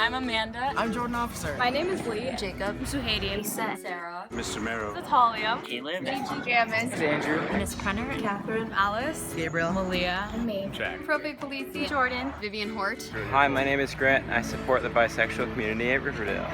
I'm Amanda. I'm Jordan Officer. My name is Lee. Jacob. Suhaidi. Lisa. Sarah. Mr. Mero. Natalia. Caleb. Jammins. Andrew. Miss Prenner. Catherine. Alice. Gabriel. Malia. And me. Jack. Profi Polisi. Jordan. Vivian Hort. Hi, my name is Grant and I support the bisexual community at Riverdale.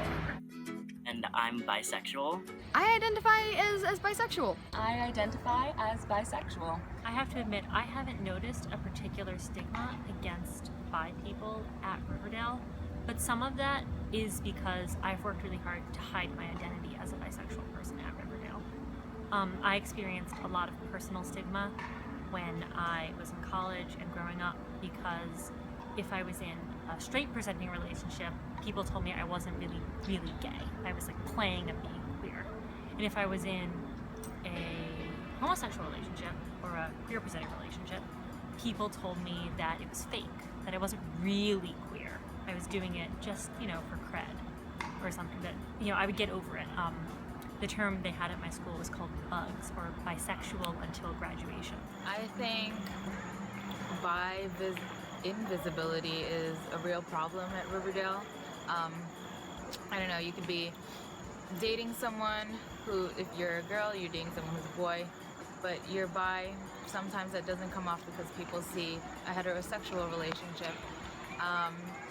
And I'm bisexual. I identify as bisexual. I identify as bisexual. I have to admit, I haven't noticed a particular stigma against bi people at Riverdale, but some of that is because I've worked really hard to hide my identity as a bisexual person at Riverdale. I experienced a lot of personal stigma when I was in college and growing up because if I was in a straight presenting relationship, people told me I wasn't really gay. I was like playing at being queer. And if I was in a homosexual relationship or a queer presenting relationship, people told me that it was fake, that I wasn't really queer. I was doing it just, for cred or something that, I would get over it. The term they had at my school was called bugs, or bisexual until graduation. I think invisibility is a real problem at Riverdale. I don't know, you could be dating someone who, if you're a girl, you're dating someone who's a boy, but you're bi. Sometimes that doesn't come off because people see a heterosexual relationship,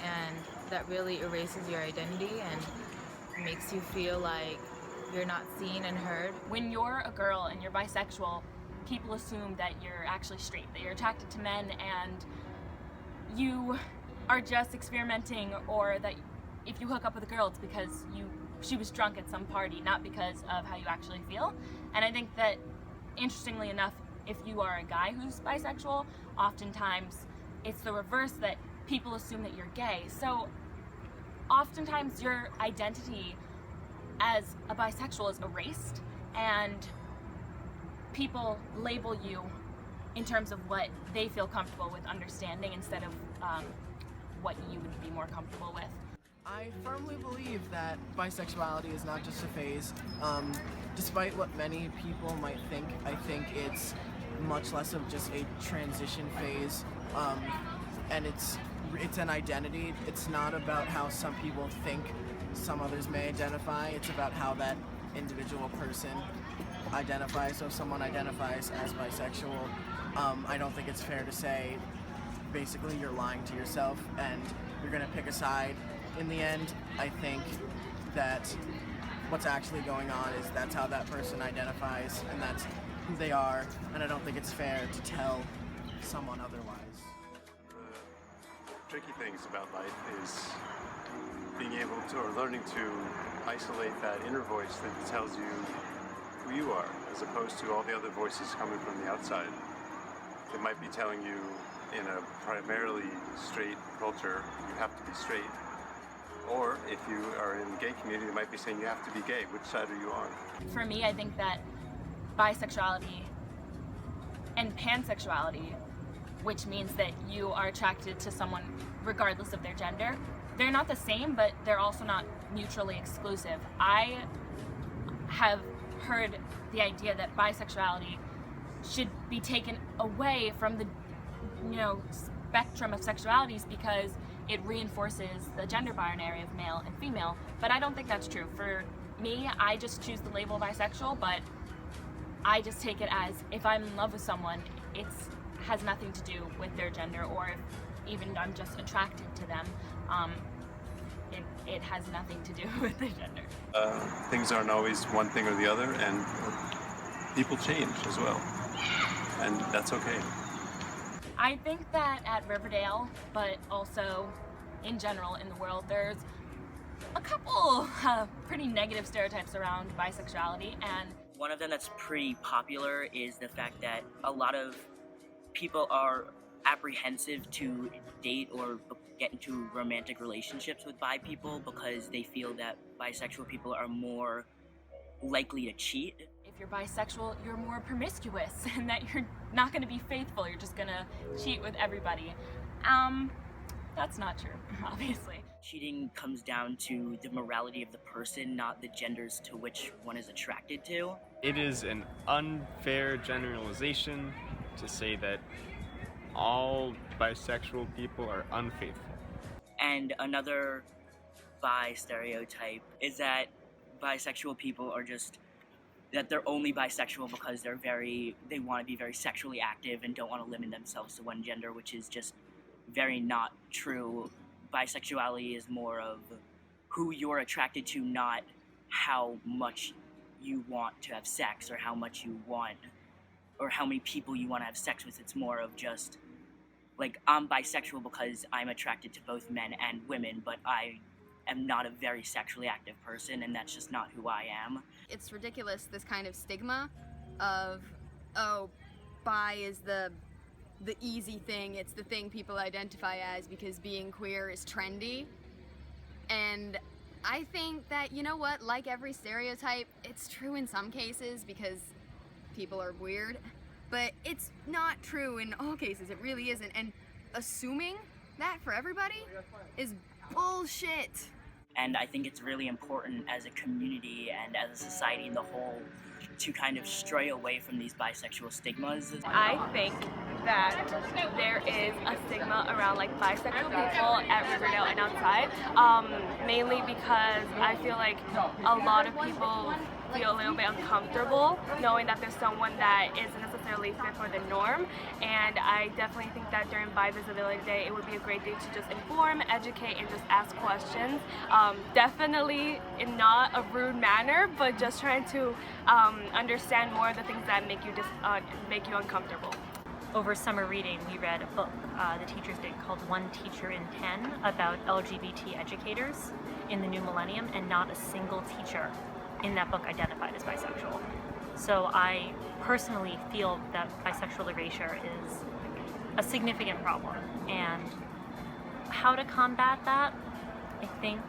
and that really erases your identity and makes you feel like you're not seen and heard. When you're a girl and you're bisexual, people assume that you're actually straight, that you're attracted to men and you are just experimenting, or that if you hook up with a girl, it's because she was drunk at some party, not because of how you actually feel. And I think that, interestingly enough, if you are a guy who's bisexual, oftentimes it's the reverse, that people assume that you're gay. So oftentimes your identity as a bisexual is erased, and people label you in terms of what they feel comfortable with understanding instead of what you would be more comfortable with. I firmly believe that bisexuality is not just a phase. Despite what many people might think, I think it's much less of just a transition phase, and it's an identity. It's not about how some people think some others may identify. It's about how that individual person identifies. So if someone identifies as bisexual, I don't think it's fair to say basically you're lying to yourself and you're gonna pick a side. In the end, I think that what's actually going on is that's how that person identifies and that's who they are, and I don't think it's fair to tell someone otherwise. The tricky things about life is being able to, or learning to isolate that inner voice that tells you who you are, as opposed to all the other voices coming from the outside. It might be telling you in a primarily straight culture, you have to be straight. Or if you are in the gay community, it might be saying you have to be gay. Which side are you on? For me, I think that bisexuality and pansexuality, which means that you are attracted to someone regardless of their gender, they're not the same, but they're also not mutually exclusive. I have heard the idea that bisexuality should be taken away from the spectrum of sexualities because it reinforces the gender binary of male and female, but I don't think that's true. For me, I just choose the label bisexual, but I just take it as if I'm in love with someone, it has nothing to do with their gender, or if even I'm just attracted to them, it has nothing to do with their gender. Things aren't always one thing or the other, and people change as well, and that's okay. I think that at Riverdale, but also in general in the world, there's a couple pretty negative stereotypes around bisexuality, and One of them that's pretty popular is the fact that a lot of people are apprehensive to date or get into romantic relationships with bi people because they feel that bisexual people are more likely to cheat. if you're bisexual, you're more promiscuous and that you're not going to be faithful, you're just going to cheat with everybody. That's not true, obviously. Cheating comes down to the morality of the person, not the genders to which one is attracted to. It is an unfair generalization to say that all bisexual people are unfaithful. And another bi stereotype is that bisexual people are just that they're only bisexual because they want to be very sexually active and don't want to limit themselves to one gender, which is just very not true. Bisexuality is more of who you're attracted to, not how much you want to have sex or how much you want or how many people you want to have sex with. It's more of just like, I'm bisexual because I'm attracted to both men and women, but I am not a very sexually active person, and that's just not who I am. It's ridiculous, this kind of stigma of, oh, bi is the easy thing, it's the thing people identify as because being queer is trendy. And I think that, you know what, like every stereotype, it's true in some cases because people are weird, but it's not true in all cases, it really isn't. And assuming that for everybody is bullshit. And I think it's really important as a community and as a society in the whole to kind of stray away from these bisexual stigmas. I think that there is a stigma around like bisexual people at Riverdale and outside, mainly because I feel like a lot of people feel a little bit uncomfortable knowing that there's someone that isn't necessarily fit for the norm, and I definitely think that during Bi Visibility Day it would be a great day to just inform, educate, and just ask questions. Definitely in not a rude manner, but just trying to understand more of the things that make you uncomfortable. Over summer reading, we read a book the teachers did called One Teacher in 10 about LGBT educators in the new millennium, and not a single teacher in that book identified as bisexual. So I personally feel that bisexual erasure is a significant problem, and how to combat that, I think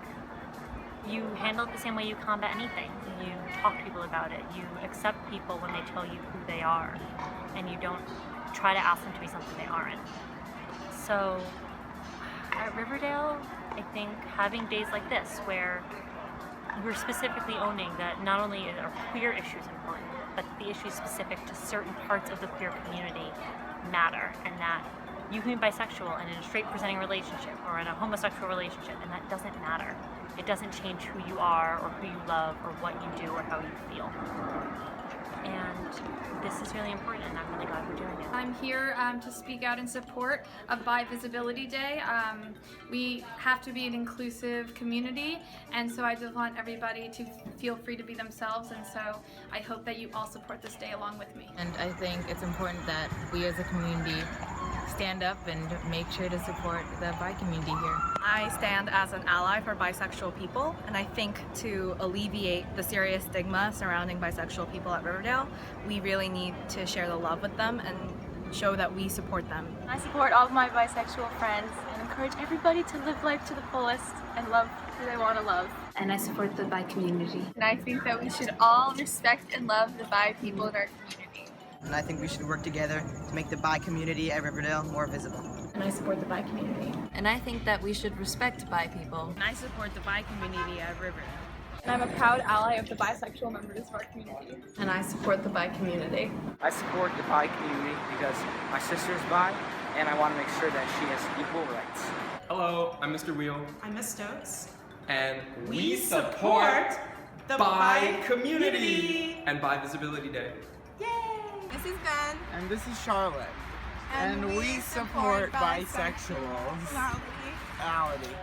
you handle it the same way you combat anything. You talk to people about it, you accept people when they tell you who they are, and you don't try to ask them to be something they aren't. So at Riverdale, I think having days like this where we're specifically owning that not only are queer issues important, but the issues specific to certain parts of the queer community matter, and that you can be bisexual and in a straight presenting relationship or in a homosexual relationship, and that doesn't matter. It doesn't change who you are or who you love or what you do or how you feel. And this is really important, and I'm really glad we're doing it. I'm here to speak out in support of Bi Visibility Day. We have to be an inclusive community, and so I just want everybody to feel free to be themselves, and so I hope that you all support this day along with me. And I think it's important that we as a community stand up and make sure to support the bi community here. I stand as an ally for bisexual people, and I think to alleviate the serious stigma surrounding bisexual people at Riverdale, we really need to share the love with them and show that we support them. I support all of my bisexual friends and encourage everybody to live life to the fullest and love who they want to love. And I support the bi community. And I think that we should all respect and love the bi people in our community. And I think we should work together to make the bi community at Riverdale more visible. And I support the bi community. And I think that we should respect bi people. And I support the bi community at Riverdale. And I'm a proud ally of the bisexual members of our community. And I support the bi community. I support the bi community because my sister's bi, and I want to make sure that she has equal rights. Hello, I'm Mr. Wheel. I'm Miss Stokes. And we support the Bi Community and Bi Visibility Day. Yay! This is Ben. And this is Charlotte. And we support bisexuals. Bisexuality.